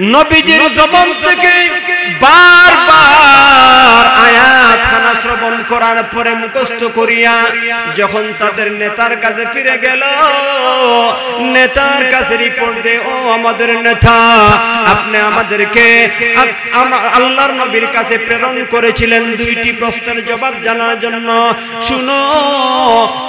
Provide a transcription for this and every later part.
নবীজির জবান থেকে বারবার আয়াত খানা শ্রবণ করার পরে মুখস্থ করিয়া যখন তাদের নেতার কাছে ফিরে গেল, নেতার কাছে রিপোর্ট দে, ও আমাদের নেতা, আপনি আমাদেরকে আল্লাহর নবীর কাছে প্রেরণ করেছিলেন দুইটি প্রশ্নের জবাব জানার জন্য। শুনো,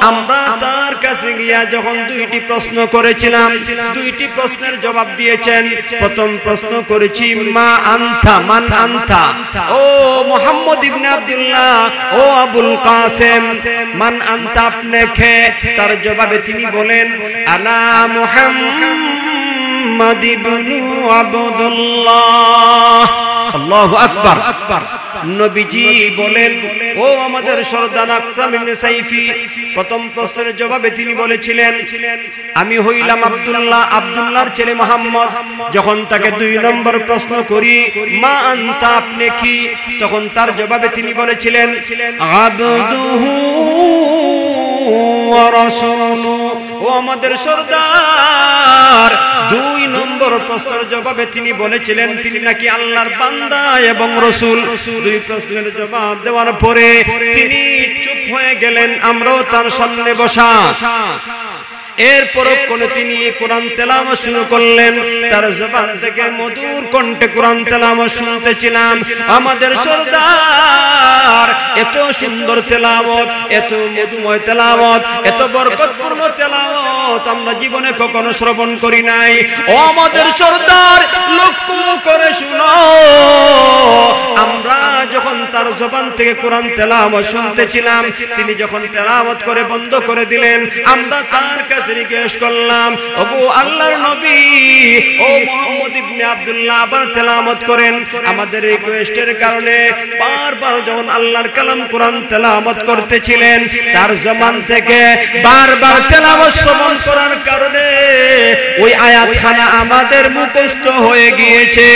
আমরা তার কাছে গিয়া যখন দুইটি প্রশ্ন করেছিলাম, দুইটি প্রশ্নের জবাব দিয়েছেন। প্রথম প্রশ্ন করেছি মা আনতা, মান আনতা, ও মুহাম্মদ ইবনে আব্দুল্লাহ, ও আবুল কাসেম, মান আনতা, আপনি কে? তার জবাবে তিনি বলেন আনা মুহাম্মদ ইবনে আব্দুল্লাহ। আল্লাহু আকবার। নবীজি বলেন, ও আমাদের সর্দার আকরাম ইবনে সাইফি, প্রথম প্রশ্নের জবাবে তিনি বলেছিলেন আমি হইলাম আব্দুল্লাহ, আব্দুল্লাহর ছেলে মুহাম্মদ। যখন তাকে দুই নম্বর প্রশ্ন করি মা আনতা, আপনি কি? তখন তার জবাবে তিনি বলেছিলেন আবদুহু ওয়া রাসূলুহু। ও আমাদের সর্দার, দুই নম্বর প্রশ্নের জবাবে তিনি বলেছিলেন তিনি নাকি আল্লাহর বান্দা এবং রাসূল। দুই প্রশ্নের জবাব দেওয়ার পরে তিনি চুপ হয়ে গেলেন, আমরাও তার সামনে বসা। এরপর তিনি কোরআন তেলাওয়াত শুরু করলেন, তার জবান থেকে মধুর কণ্ঠে কোরআন তেলাওয়াত শুনতেছিলাম। আমাদের সরদার এত সুন্দর তেলাওয়াত, এত মধুময় তেলাওয়াত, এত বরকতপূর্ণ তেলাওয়াত আমরা জীবনে কখনো শ্রবণ করি নাই। ও আমাদের সরদার, লক্ষ্য করে শুনো, আমরা যখন তার জবান থেকে কোরআন তেলাওয়াত শুনতেছিলাম, তিনি যখন তেলাওয়াত করে বন্ধ করে দিলেন, আমরা তার কাছে জিজ্ঞেস করলাম, ওগো আল্লাহর নবী, ও মুহাম্মদ ইবনে আব্দুল্লাহ আবার তেলাওয়াত করেন। আমাদের রিকোয়েস্টের কারণে বারবার যখন আল্লাহর কালাম কোরআন তেলাওয়াত করতেছিলেন, তার জবান থেকে বারবার তেলাওয়াত শ্রবণ করার কারণে ওই আয়াতখানা আমাদের মুখস্থ হয়ে গিয়েছে।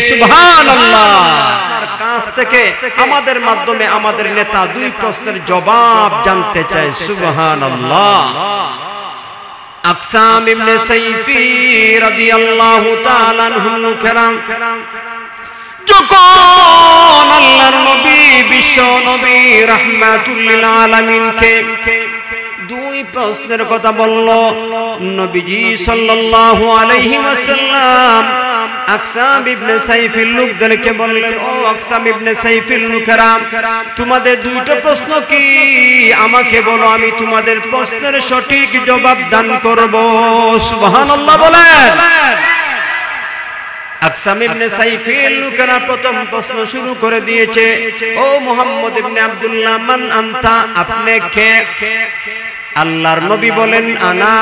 সুবহানাল্লাহ। কাছ থেকে আমাদের মাধ্যমে আমাদের নেতা দুই প্রশ্নের জবাব জানতে চায়। সুবহানাল্লাহ। আকসাম ইবনে সাইফি রাদিয়াল্লাহু তাআলা আনহু কেরাম যখন আল্লাহর নবী, বিশ্ব নবী রাহমাতুল লিল আলামিনকে দুই প্রশ্নের কথা বলল, নবীজি সাল্লাল্লাহু আলাইহি ওয়াসাল্লাম আকসাম ইবনে সাইফির লোকদেরকে বললেন, ও আকসাম ইবনে সাইফির লোকেরা, তোমাদের দুইটা প্রশ্ন কি? আমাকে বলো, আমি তোমাদের প্রশ্নের সঠিক জবাব দান করব। সুবহানাল্লাহ বলেন। আকসাম ইবনে সাইফির লোকেরা প্রথম প্রশ্ন শুরু করে দিয়েছে, ও মুহাম্মদ ইবনে আব্দুল্লাহ, মান আনতা, আপনি কে? আল্লাহর নবী বলেন আনা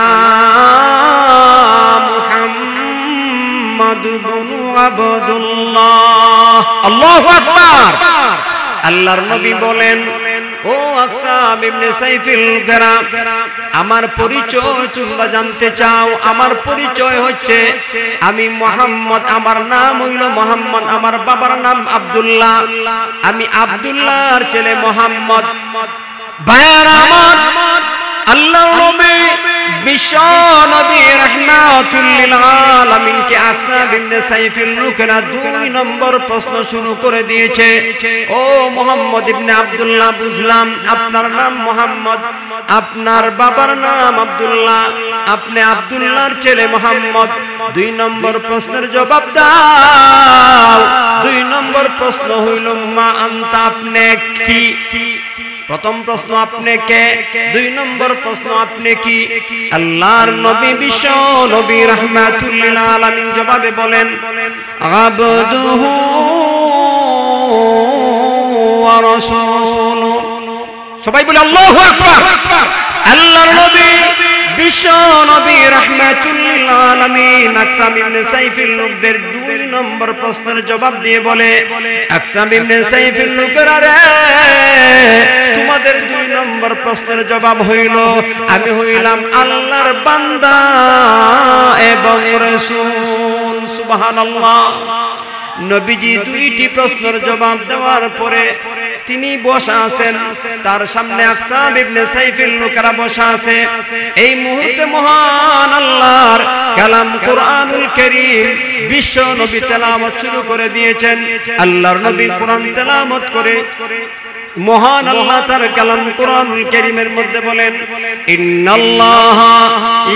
মুহাম্মদ ইবনে আব্দুল্লাহ। আল্লাহু আকবার। আল্লাহর নবী বলেন, ও আকসাম ইবনে সাইফিল লোকেরা, আমার পরিচয় তোমরা জানতে চাও? আমার পরিচয় হচ্ছে আমি মুহাম্মদ, আমার নাম হইল মুহাম্মদ, আমার বাবার নাম আব্দুল্লাহ, আমি আব্দুল্লাহর ছেলে মুহাম্মদ। ভাইরা আমার, আল্লাহর নবী বিশ্ব নবী রাহমাতুল লিল আলামিনকে আকসাম ইবনে সাইফির লোকেরা দুই নম্বর প্রশ্ন শুরু করে দিয়েছে। ও মুহাম্মদ ইবনে আব্দুল্লাহ, বুঝলাম আপনার নাম মুহাম্মদ, আপনার বাবার নাম আব্দুল্লাহ, আপনি আব্দুল্লাহর ছেলে মুহাম্মদ। দুই নম্বর প্রশ্নের জবাব দাও। দুই নম্বর প্রশ্ন হইল মা আনতা, আপনি কি? প্রথম প্রশ্ন আপনি কে, দুই নম্বর প্রশ্ন আপনি কি? আল্লাহর নবী বিশ্ব নবী রাহমাতুল লিল আলামিন জবাবে বলেন আবদুহু ওয়া রাসূলুহু। সবাই বলে আল্লাহু আকবার। আল্লাহর নবী বিশ্ব নবী রাহমাতুল লিল আলামিন আকসাম ইবনে সাইফির লোকদের দুই নম্বর প্রশ্নের জবাব দিয়ে বলে, আকসাম ইবনে সাইফির লোকেরা রে, তোমাদের দুই নম্বর প্রশ্নের জবাব হইল আমি হইলাম আল্লাহর বান্দা এবং রাসূল। সুবহানাল্লাহ। নবীজি দুইটি প্রশ্নের জবাব দেওয়ার পরে তিনি বসা আছেন, তার সামনে আকসাম ইবনে সাইফের লোকেরা বসা আছে। এই মুহূর্তে মহান আল্লাহর কালাম কুরআনুল কারীম বিশ্ব নবী তেলাওয়াত শুরু করে দিয়েছেন। আল্লাহর নবী কোরআন তেলাওয়াত করে মহান আল্লাহ তার কালাম কুরআনুল কারীমের মধ্যে বলেন, ইন্নাল্লাহা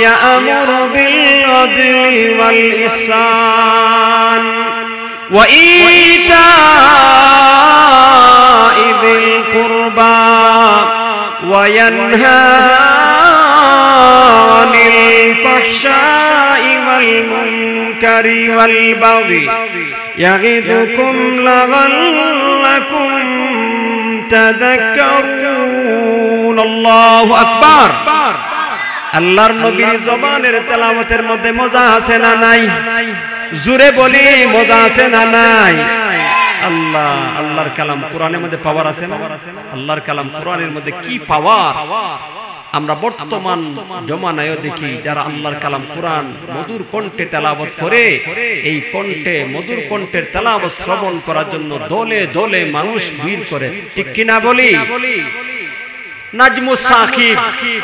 ইয়া'মুরু বিল আদলি ওয়াল ইহসান ওয়া ইতা'i বিল কুরবা ওয়া ইয়ানহা আনিল ফাহশা'i ওয়াল মুনকারি ওয়াল বাগি ইয়া'iদুকুম লা'আল্লাকুম তাযাক্কারুন। আল্লাহু আকবার। আল্লাহর নবীর জবানের তেলাওয়াতের মধ্যে মজা আছে না নাই? জোরে বলি, মজা আছে না নাই? আল্লাহর কালাম কোরআনের মধ্যে পাওয়ার আছে না? আল্লাহর কালাম কোরআনের মধ্যে কি পাওয়ার! আমরা বর্তমান জমানায় দেখি যারা আল্লাহর কালাম কোরআন মধুর কণ্ঠে তেলাওয়াত করে, এই কণ্ঠে মধুর কণ্ঠের তেলাওয়াত শ্রবণ করার জন্য দলে দলে মানুষ ভিড় করে, ঠিক কি না বলি? নাজমুস সাকিব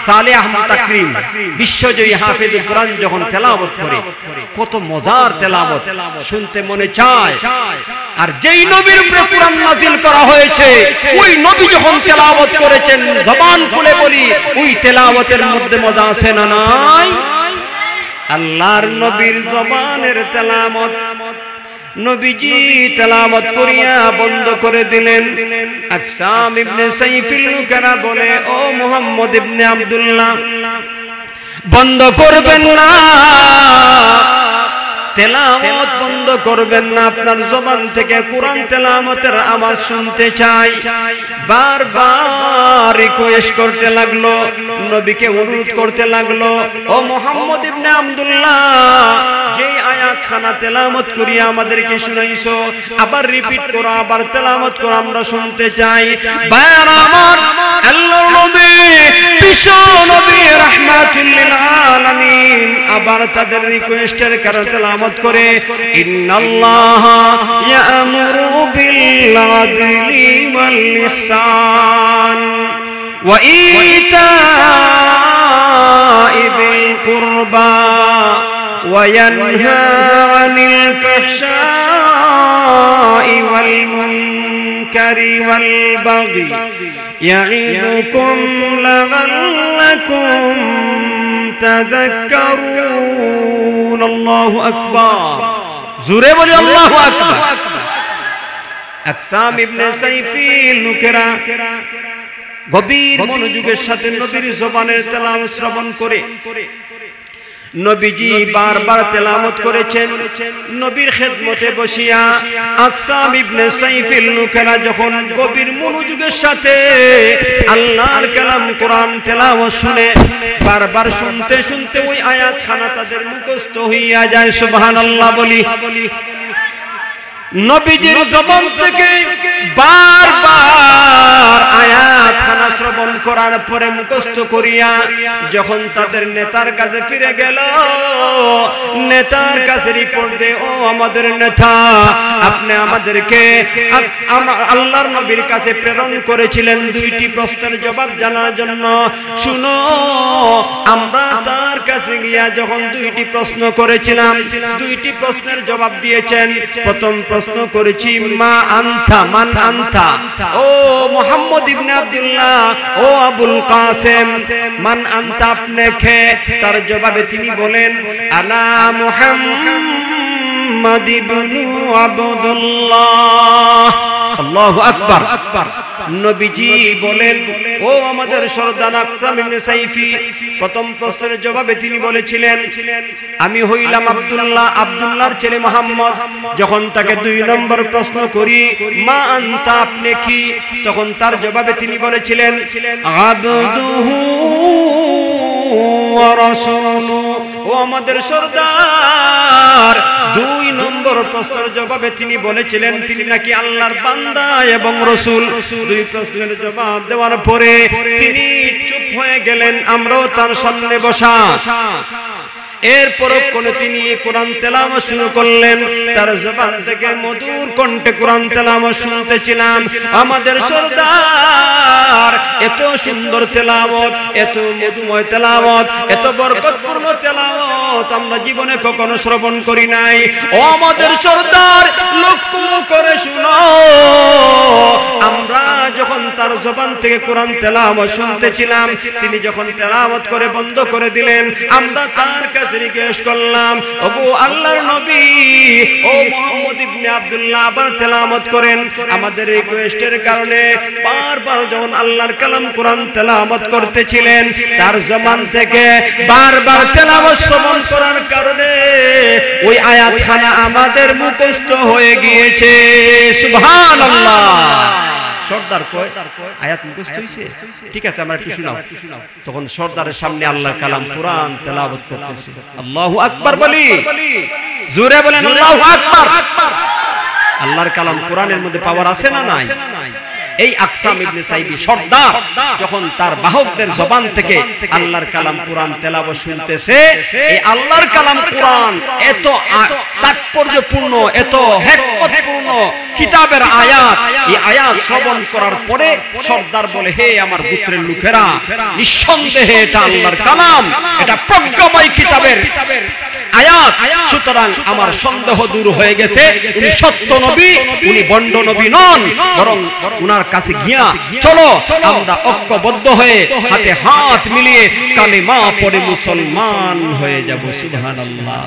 সালেহ আহমদ তাকরিম বিশ্বজয়ী হাফেজুল কোরআন যখন তেলাওয়াত করে, কত মজার তেলাওয়াত, শুনতে মনে চায়। আর যেই নবীর উপরে কোরআন নাযিল করা হয়েছে, ওই নবী যখন তেলাওয়াত করেছেন, জবান খুলে বলি, ওই তেলাওয়াতের মধ্যে মজা আছে না নাই? আল্লাহর নবীর জবানের তেলাওয়াত নবীজি তেলাওয়াত করিয়া বন্ধ করে দিলেন। আকসাম ইবনে সাইফিল লোকেরা বলে, ও মুহাম্মদ ইবনে আব্দুল্লাহ, বন্ধ করবেন না, তেলাওয়াত বন্ধ করবেন না, আপনার জবান থেকে কোরআন তেলাওয়াতের আওয়াজ শুনতে চাই। বারবার রিকোয়েস্ট করতে লাগলো, নবীকে অনুরোধ করতে লাগলো, ও মুহাম্মদ ইবনে আব্দুল্লাহ, যে আয়াত খানা তেলাওয়াত করিয়া আমাদেরকে শুনাইছো, আবার রিপিট করো, আবার তেলাওয়াত করো, আমরা শুনতে চাই। ভাইয়ার আমার, আল্লাহর নবী বিশ্ব নবী রাহমাতুল লিল আলামিন আবার তাদের রিকোয়েস্টের কারণে তেলাওয়াত করে, ইন্নাল্লাহা ইয়া'মুরু বিল আদলি ওয়াল ইহসান ওয়া ইতা'i বিল কুরবা ওয়া ইয়ানহা আনিল ফাহশা'i ওয়াল মুনকারি ওয়াল বাগি ইয়া'iদুকুম লা'আল্লাকুম তাযাক্কারুন। আল্লাহু আকবার। জোরে বলি আল্লাহু আকবার। আকসাম ইবনে সাইফিল লোকেরা গভীর মনোযোগের সাথে নবীর জবানের তেলাওয়াত শ্রবণ করে, নবীজি বারবার তেলাওয়াত করেছেন, নবীর খেদমতে বসিয়া আকসাম ইবনে সাইফিল লোকেরা যখন গভীর মনোযোগের সাথে আল্লাহর কালাম কোরআন তেলাওয়াত শুনে, বারবার শুনতে শুনতে ওই আয়াত খানা তাদের মুখস্থ হইয়া যায়। সুবহানাল্লাহ বলি। নবীজির জবান থেকে বারবার আয়াত খানা শ্রবণ করার পরে মুখস্থ করিয়া যখন তাদের নেতার কাছে ফিরে গেল, নেতার কাছে রিপোর্ট দে, ও আমাদের নেতা, আপনি আমাদেরকে আল্লাহর নবীর কাছে প্রেরণ করেছিলেন দুইটি প্রশ্নের জবাব জানার জন্য। শুনো, আমরা তার কাছে গিয়া যখন দুইটি প্রশ্ন করেছিলাম, দুইটি প্রশ্নের জবাব দিয়েছেন। প্রথম প্রশ্ন করেছি, মা আনতা, মান আনতা, ও মুহাম্মদ ইবনে আব্দুল্লাহ, ও আবুল কাসেম, মান আনতা, আপনি কে? তার জবাবে তিনি বলেন, আনা মুহাম্মদ ইবনে আব্দুল্লাহ। আল্লাহু আকবার। নবীজি বলেন, ও আমাদের সর্দার আকসাম ইবনে সাইফি, প্রথম প্রশ্নের জবাবে তিনি বলেছিলেন, আমি হইলাম আব্দুল্লাহ, আব্দুল্লাহর ছেলে মুহাম্মদ। যখন তাকে দুই নম্বর প্রশ্ন করি, মা আনতা, আপনি কি? তখন তার জবাবে তিনি বলেছিলেন, আবদুহু ওয়া রাসূলুহু, ও আমাদের সর্দার। দুই নম্বর প্রশ্নের জবাবে তিনি বলেছিলেন তিনি নাকি আল্লাহর বান্দা এবং রাসূল। দুই প্রশ্নের জবাব দেওয়ার পরে তিনি চুপ হয়ে গেলেন, আমরাও তার সামনে বসা। এরপর তিনি কোরআন তেলাওয়াত শুরু করলেন, তার জবান থেকে মধুর কণ্ঠে কোরআন তেলাওয়াত শুনতেছিলাম। আমাদের সরদার এত সুন্দর তেলাওয়াত, এত মধুময় তেলাওয়াত, এত বরকতপূর্ণ তেলাওয়াত আমরা জীবনে কখনো শ্রবণ করি নাই। ও আমাদের সরদার, লক্ষ্য করে শুনো, আমরা যখন তার জবান থেকে কোরআন তেলাওয়াত শুনতেছিলাম, তিনি যখন তেলাওয়াত করে বন্ধ করে দিলেন, আমরা তার কাছে জিজ্ঞেস করলাম, ওগো আল্লাহর নবী, ও মুহাম্মদ ইবনে আব্দুল্লাহ আবার তেলাওয়াত করেন। আমাদের রিকোয়েস্টের কারণে বারবার যখন আল্লাহর কালাম কোরআন তেলাওয়াত করতেছিলেন, তার জবান থেকে বারবার তেলাওয়াত শ্রবণ করার কারণে ওই আয়াতখানা আমাদের মুখস্থ হয়ে গিয়েছে। সুবহানাল্লাহ। সর্দার কয় আয়াত মুখস্থ হইছে, ঠিক আছে আমরা একটু শোনাও। তখন সর্দারের সামনে আল্লাহর কালাম কোরআন তেলাওয়াত করতেছে। আল্লাহু আকবার বলি, জোরে বলেন আল্লাহু আকবার। আল্লাহর কালাম কোরআনের মধ্যে পাওয়ার আছে না নাই? এই আকসাম ইবনে সাইবি সর্দার যখন তার বাহকদের জবান থেকে আল্লাহর কালাম কোরআন তেলাওয়াত শুনতেছে, এই আল্লাহর কালাম কোরআন এত তাৎপর্যপূর্ণ, এত হিকমতপূর্ণ কিতাবের আয়াত, এই আয়াত শ্রবণ করার পরে সর্দার বলে, হে আমার গোত্রের লোকেরা, নিঃসন্দেহে এটা আল্লাহর কালাম, এটা প্রজ্ঞাময় কিতাবের আয়াত, সুতরাং আমার সন্দেহ দূর হয়ে গেছে। উনি সত্য নবী, উনি বন্ড নবী নন, বরং উনার কাছে গিয়া চলো আমরা ঐক্যবদ্ধ হয়ে হাতে হাত মিলিয়ে কালেমা পড়ে মুসলমান হয়ে যাব। সুবহানাল্লাহ।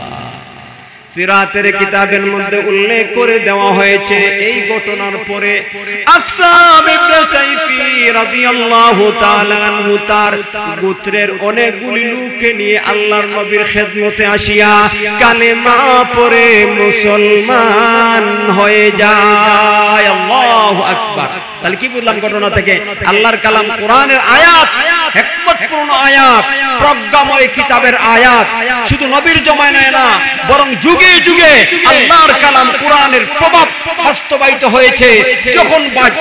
সিরাতের কিতাবের মধ্যে উল্লেখ করে দেওয়া হয়েছে, এই ঘটনার পরে আকসাম ইবনে সাইফি রাদিয়াল্লাহু তাআলা আনহু তার গোত্রের অনেকগুলি লোককে নিয়ে আল্লাহর নবীর খেদমতে আসিয়া কালেমা পড়ে মুসলমান হয়ে যায়। আল্লাহু আকবার। তাহলে কি বুঝলাম ঘটনা থেকে? আল্লাহর কালাম কোরআনের আয়াত, হিকমতপূর্ণ আয়াত, প্রজ্ঞাময় কিতাবের আয়াত, শুধু নবীর জমানায় না, বরং যুগে যুগে আল্লাহর কালাম কোরআনের প্রভাব বাস্তবায়িত হয়েছে। যখন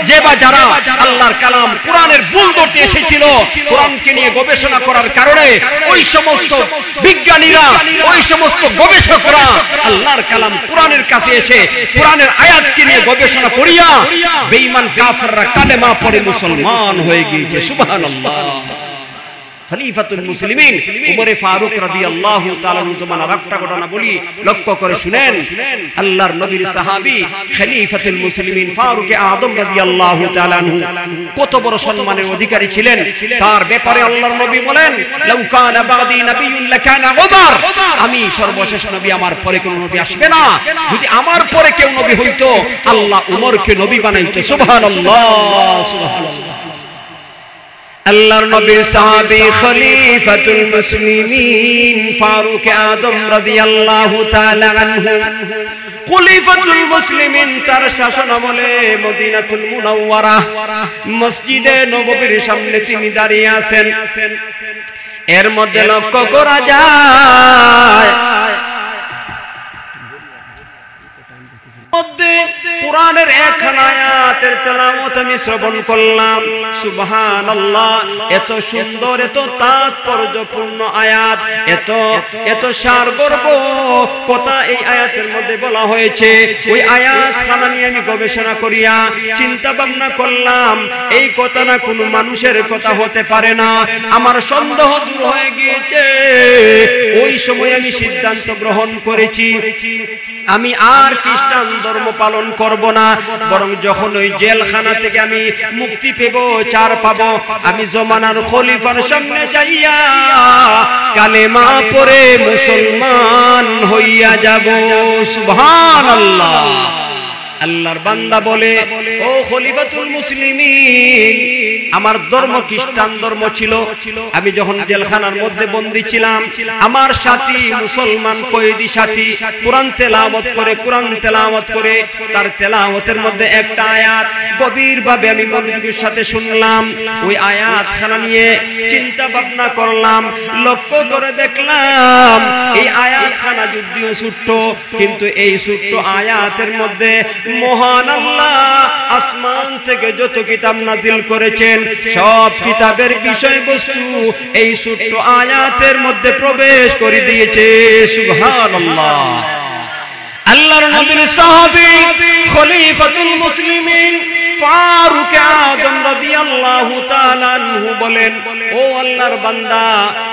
যে বা যারা আল্লাহর কালাম কোরআনের ভুল ধরতে এসেছিল, কোরআনকে নিয়ে গবেষণা করার কারণে ওই সমস্ত বিজ্ঞানীরা, ওই সমস্ত গবেষকরা আল্লাহর কালাম কোরআনের কাছে এসে কোরআনের আয়াতকে নিয়ে গবেষণা করিয়া বেঈমান কাফেররা কালেমা পড়ে মুসলমান হয়ে গিয়েছে। সুবহানাল্লাহ। খলিফাতুল মুসলিমিন উমরে ফারুক রাদিয়াল্লাহু তাআলা আনহু আরেকটা ঘটনা বলি, লক্ষ্য করে শুনেন। আল্লাহর নবীর সাহাবী খলিফাতুল মুসলিমিন ফারুক আযম রাদিয়াল্লাহু তাআলা আনহু কত বড় সম্মানের অধিকারী ছিলেন, তার ব্যাপারে আল্লাহর নবী বলেন, লাউ কানা বাদি নাবিয়্যুন লাকানা উমর, আমি সর্বশেষ নবী, আমার পরে কোন নবী আসবে না, যদি আমার পরে কেউ নবী হইতো আল্লাহ উমরকে নবী বানাইতো। সুবহানাল্লাহ, সুবহানাল্লাহ। আল্লাহর নবীর সাহাবী খলিফাতুল মুসলিমিন ফারুক আযম রাদিয়াল্লাহু তাআলা আনহু, খলিফাতুল মুসলিমিন তার শাসন আমলে মদিনাতুল মুনাওয়ারা মসজিদে নববীর সামনে তিনি দাঁড়িয়ে আছেন। এর মধ্যে লক্ষ্য করা যায় কোরআনের একখানা আয়াতের তেলাওয়াত আমি শ্রবণ করলাম। সুবহানাল্লাহ, এত সুন্দর, এত তাৎপর্যপূর্ণ আয়াত, এত সারগর্ভ কথা এই আয়াতের মধ্যে বলা হয়েছে। ওই আয়াতখানা নিয়ে আমি গবেষণা করিয়া চিন্তা ভাবনা করলাম, এই কথা না কোনো মানুষের কথা হতে পারে না। আমার সন্দেহ দূর হয়ে গিয়েছে। ওই সময় আমি সিদ্ধান্ত গ্রহণ করেছি, আমি আর খ্রিস্টান ধর্ম পালন করব না, বরং যখন ওই জেলখানা থেকে আমি মুক্তি পেব, ছাড় পাবো, আমি জমানার খলিফার সামনে যাইয়া কালেমা পড়ে মুসলমান হইয়া যাব। সুবহানাল্লাহ। আল্লাহর বান্দা বলে, ও খলিফাতুল মুসলিমিন, আমার ধর্ম খ্রিস্টান ধর্ম ছিল। আমি যখন জেলখানার মধ্যে বন্দী ছিলাম, আমার সাথী মুসলমান কয়েদি সাথী কোরআন তেলাওয়াত করে তার তেলাওয়াতের মধ্যে একটা আয়াত গভীরভাবে আমি মনোযোগের সাথে শুনলাম। ওই আয়াতখানা নিয়ে চিন্তা ভাবনা করলাম, লক্ষ্য করে দেখলাম এই আয়াতখানা যদিও ছোট্ট, কিন্তু এই ছোট্ট আয়াতের মধ্যে মহান আল্লাহ আসমান থেকে যত কিতাব নাজিল করেছেন সব কিতাবের বিষয়বস্তু এই ছোট্ট আয়াতের মধ্যে প্রবেশ করে দিয়েছে। সুবহানাল্লাহ। আল্লাহর নবীর সাহাবী খলিফাতুল মুসলিমিন ফারুক আযম রাদিয়াল্লাহু তাআলা আনহু বলেন, ও আল্লাহর বান্দা,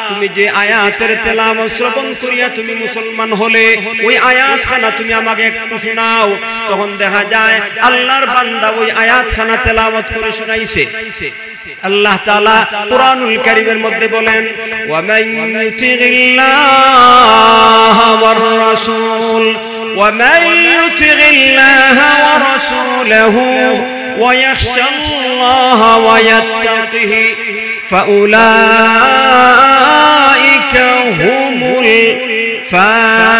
তুমি যে আয়াতের তেলাওয়াত শ্রবণ করিয়া তুমি মুসলমান হলে ওই আয়াতখানা তুমি আমাকে একটু শোনাও। তখন দেখা যায় আল্লাহর বান্দা ওই আয়াতখানা তেলাওয়াত করে শোনাইছে। আল্লাহ তাআলা কুরআনুল কারীমের মধ্যে বলেন, ওয়া মান ইউতিগিল্লাহা ওয়ার রাসূল ومن يطع الله ورسوله ويخشى الله ويتقه فأولئك هم الفائزون।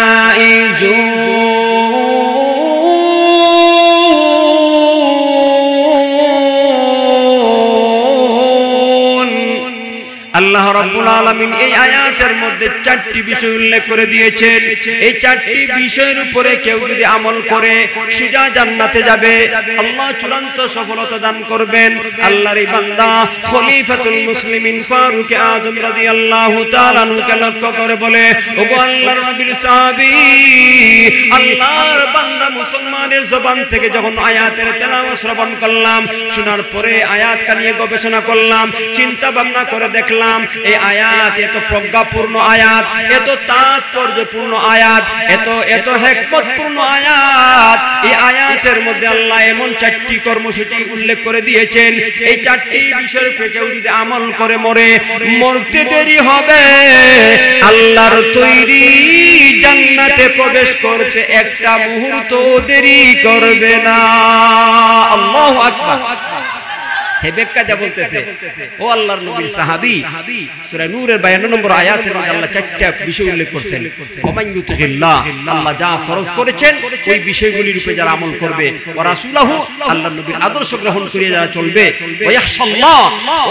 আল্লাহ রাব্বুল আলামিন এই আয়াতের মধ্যে চারটি বিষয় উল্লেখ করে দিয়েছেন। এই চারটি বিষয়ের উপরে কেউ যদি আমল করে সোজা জান্নাতে যাবে, আল্লাহ চূড়ান্ত সফলতা দান করবেন। আল্লাহর এই বান্দা খলিফাতুল মুসলিমিন ফারুক আযম রাদিয়াল্লাহু তাআলা আনহুকে লক্ষ্য করে বলে, ওগো আল্লাহর নবীর সাহাবী, আল্লাহর বান্দা মুসলমানের জবান থেকে যখন আয়াতের তেলাওয়াত শ্রবণ করলাম, শোনার পরে আয়াতটা নিয়ে গবেষণা করলাম, চিন্তা ভাবনা করে দেখলাম এই আয়াত এত প্রজ্ঞাপূর্ণ আয়াত, এত তাৎপর্যপূর্ণ আয়াত, এত হিকমতপূর্ণ আয়াত। এই আয়াতের মধ্যে আল্লাহ এমন চারটি কর্মসূচি উল্লেখ করে দিয়েছেন, এই চারটি বিষয়ের উপরে কেউ যদি আমল করে মরতে দেরি হবে, আল্লাহর তৈরি জান্নাতে প্রবেশ করতে একটা মুহূর্ত দেরি করবে না। আল্লাহু আকবার। হে বেক্কা যা বলতেছে, ও আল্লাহর নবীর সাহাবী, সূরা নূরের 52 নম্বর আয়াতের মধ্যে আল্লাহ চারটি বিষয় উল্লেখ করেছেন। ওমান ইউতিগিল্লাহ, আল্লাহ যা ফরজ করেছেন ওই বিষয়গুলির উপরে যারা আমল করবে, ওয়া রাসূলুহু, আল্লাহর নবীর আদর্শ গ্রহণ করে যারা চলবে, ওয়া ইয়াখশাল্লাহ,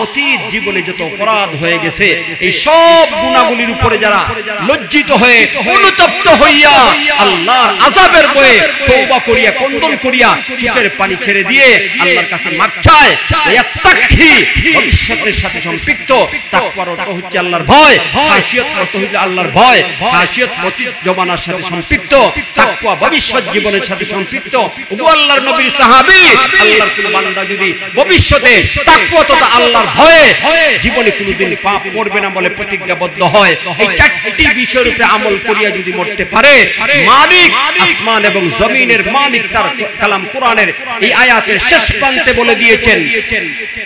অতীত জীবনে যত অপরাধ হয়ে গেছে এই সব গুনাহগুলির উপরে যারা লজ্জিত হয়ে অনুতপ্ত হইয়া আল্লাহর আযাবের ভয়ে তওবা করিয়া কন্দন করিয়া চোখের পানি ছেড়ে দিয়ে আল্লাহর কাছে মাফ চায়, ভবিষ্যতের সাথে সম্পৃক্ত। তাকওয়ার অর্থ হচ্ছে আল্লাহর ভয়, খাশিয়ত অর্থ হচ্ছে আল্লাহর ভয়, খাশিয়ত অতীত জমানার সাথে সম্পৃক্ত, তাকওয়া ভবিষ্যৎ জীবনের সাথে সম্পৃক্ত। ওগো আল্লাহর নবীর সাহাবী, আল্লাহর কোন বান্দা যদি ভবিষ্যতে তাকওয়া তথা আল্লাহর ভয়ে জীবনে কোনোদিন পাপ করবে না বলে প্রতিজ্ঞাবদ্ধ হয়, এই চারটি বিষয়ের উপরে আমল করিয়া যদি মরতে পারে, মালিক আসমান এবং জমিনের মালিক তার কালাম কোরআনের এই আয়াতের শেষ প্রান্তে বলে দিয়েছেন,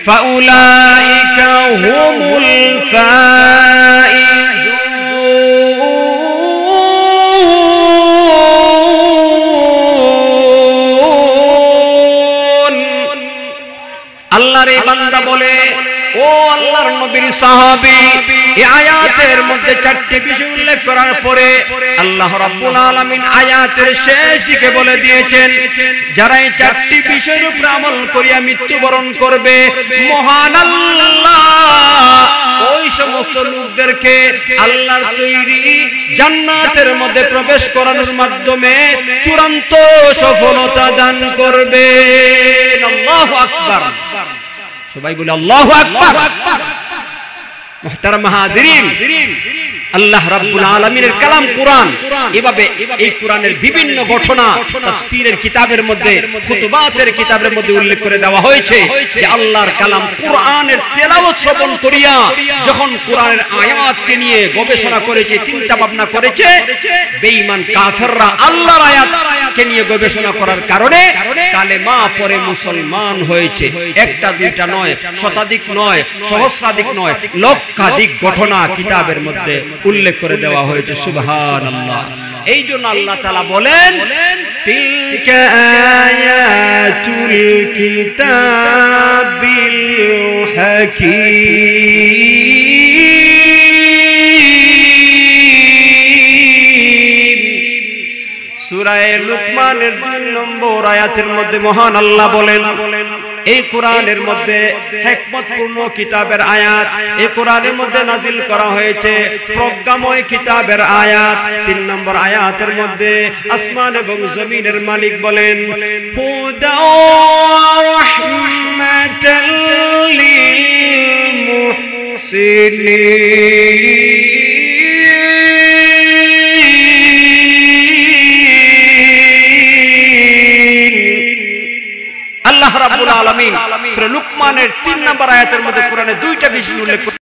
فَأُولَئِكَ هُمُ الفائزون। আল্লাহর এই বান্দা বলে, ও আল্লাহর নবীর সাহাবী, এই আয়াতের মধ্যে চারটি বিষয় উল্লেখ করার পরে আল্লাহ রাব্বুল আলামিন আয়াতের শেষ দিকে বলে দিয়েছেন, যারা এই চারটি বিষয়ের উপর আমল করিয়া মৃত্যুবরণ করবে, মহান আল্লাহ ওই সমস্ত লোকদেরকে আল্লাহর তৈরি জান্নাতের মধ্যে প্রবেশ করানোর মাধ্যমে চূড়ান্ত সফলতা দান করবে। আল্লাহু আকবার। সবাই বলে আল্লাহু আকবার। মুহতারাম হাজিরিন, আল্লাহ রাব্বুল আলামিনের কালাম কোরআন, এভাবে এই কোরআনের বিভিন্ন ঘটনা তাফসীরের কিতাবের মধ্যে, খুতুবাতের কিতাবের মধ্যে উল্লেখ করে দেওয়া হয়েছে যে আল্লাহর কালাম কোরআনের তেলাওয়াত শ্রবণ করিয়া যখন কোরআনের আয়াতকে নিয়ে গবেষণা করেছে, চিন্তা ভাবনা করেছে, বেঈমান কাফেররা আল্লাহর আয়াতকে নিয়ে গবেষণা করার কারণে কালেমা পড়ে মুসলমান হয়েছে। একটা দুইটা নয়, শতাধিক নয়, সহস্রাধিক নয়, লক্ষাধিক ঘটনা কিতাবের মধ্যে উল্লেখ করে দেওয়া হয়েছে। সুবহানাল্লাহ। এই জন্য আল্লাহ তাআলা বলেন, তিলকা আয়াতুল কিতাবিল হাকীম। সূরা লুকমানের 2 নম্বর আয়াতের মধ্যে মহান আল্লাহ বলেন, এই কোরআনের মধ্যে হিকমতপূর্ণ কিতাবের আয়াত, এই কোরআনের মধ্যে নাজিল করা হয়েছে প্রজ্ঞাময় কিতাবের আয়াত। 3 নম্বর আয়াতের মধ্যে আসমান এবং জমিনের মালিক বলেন হুদা রাহমাতাল লিল মুহসিনিন। আল্লাহ রাব্বুল আলামিন সূরা লুকমানের 3 নম্বর আয়াতের মধ্যে কোরআনে 2টা বিষয় উল্লেখ